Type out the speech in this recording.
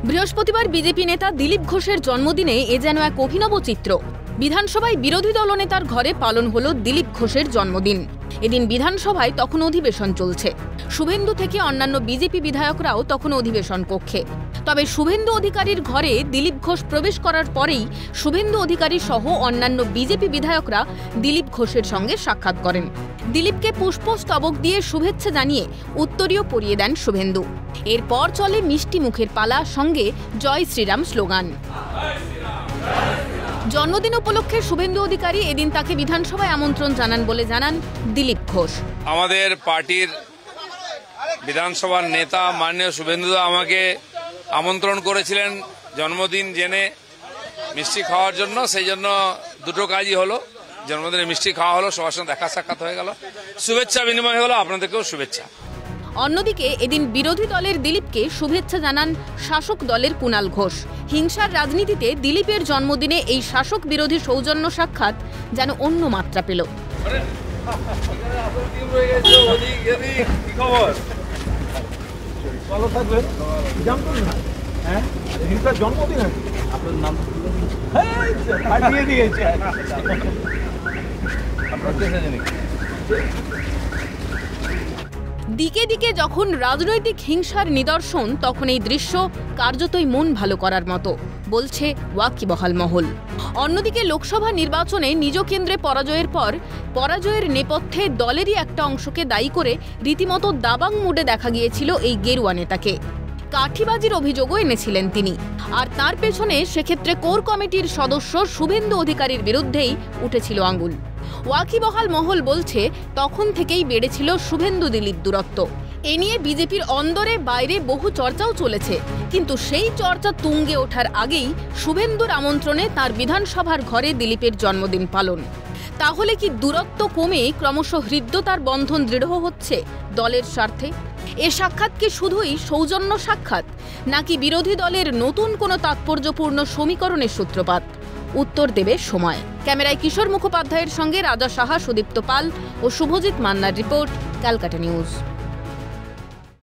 বৃহস্পতিবার বিজেপি নেতা দিলীপ ঘোষের জন্মদিনে এ যেন এক অভিনব চিত্র। বিধানসভায় বিরোধী দলনেতার ঘরে পালন হলো দিলীপ ঘোষের জন্মদিন। এদিন বিধানসভায় তখন অধিবেশন চলছে। শুভেন্দু থেকে অন্যান্য বিজেপি বিধায়করাও তখন অধিবেশন কক্ষে। তবে শুভেন্দু অধিকারীর ঘরে দিলীপ ঘোষ প্রবেশ করার পরেই শুভেন্দু অধিকারী সহ অন্যান্য বিজেপি বিধায়করা দিলীপ ঘোষের সঙ্গে সাক্ষাৎ করেন। দিলীপকে পুষ্পস্তবক দিয়ে শুভেচ্ছা জানিয়ে উত্তরীয় পরিয়ে দেন শুভেন্দু। এরপর চলে মিষ্টি মুখের পালা, সঙ্গে জয় শ্রীরাম স্লোগান। জন্মদিন উপলক্ষে শুভেন্দু অধিকারী এদিন তাকে বিধানসভায় আমন্ত্রণ জানান বলে জানান দিলীপ ঘোষ। আমাদের পার্টির বিধানসভার নেতা মাননীয় শুভেন্দুদা আমাকে আমন্ত্রণ করেছিলেন জন্মদিন জেনে মিষ্টি খাওয়ার জন্য। সেই জন্য দুটো কাজই হলো, জন্মদিনে মিষ্টি খাওয়া হলো, সবার সঙ্গে দেখা সাক্ষাৎ হয়ে গেল, শুভেচ্ছা বিনিময় হলো, আপনাদেরকেও শুভেচ্ছা। অন্যদিকে এদিন বিরোধী দলের দিলীপকে শুভেচ্ছা জানান শাসক দলের কুণাল ঘোষ। হিংসার রাজনীতিতে দিলীপের জন্মদিনে এই শাসক বিরোধী সৌজন্য সাক্ষাৎ যেন অন্য মাত্রা পেল। দিকে দিকে যখন রাজনৈতিক হিংসার নিদর্শন, তখন এই দৃশ্য কার্যতই মন ভালো করার মতো, বলছে ওয়াকিবহাল মহল। অন্যদিকে লোকসভা নির্বাচনে নিজ কেন্দ্রে পরাজয়ের পর পরাজয়ের নেপথ্যে দলেরই একটা অংশকে দায়ী করে রীতিমতো দাবাং মুডে দেখা গিয়েছিল এই গেরুয়া নেতাকে। কাঠিবাজির অভিযোগও এনেছিলেন তিনি। আর তার পেছনে সেক্ষেত্রে কোর কমিটির সদস্য শুভেন্দু অধিকারীর বিরুদ্ধেই উঠেছিল আঙুল। ওয়াকিবহাল মহল বলছে তখন থেকেই বেড়েছিল শুভেন্দু দিলীপ দূরত্ব। এ নিয়ে বিজেপির অন্দরে বাইরে বহু চর্চাও চলেছে, কিন্তু সেই চর্চা তুঙ্গে ওঠার আগেই শুভেন্দুর আমন্ত্রণে তার বিধানসভার ঘরে দিলীপের জন্মদিন পালন। তাহলে কি দূরত্ব কমে ক্রমশ হৃদ্যতার বন্ধন দৃঢ় হচ্ছে দলের স্বার্থে? এ সাক্ষাৎ কি শুধুই সৌজন্য সাক্ষাৎ, নাকি বিরোধী দলের নতুন কোনো তাৎপর্যপূর্ণ সমীকরণের সূত্রপাত? উত্তর দেবে সময়। ক্যামেরায় কিশোর মুখোপাধ্যায়ের সঙ্গে রাজা সাহা, সুদীপ্ত পাল ও শুভজিৎ মান্নার রিপোর্ট, ক্যালকাটা নিউজ।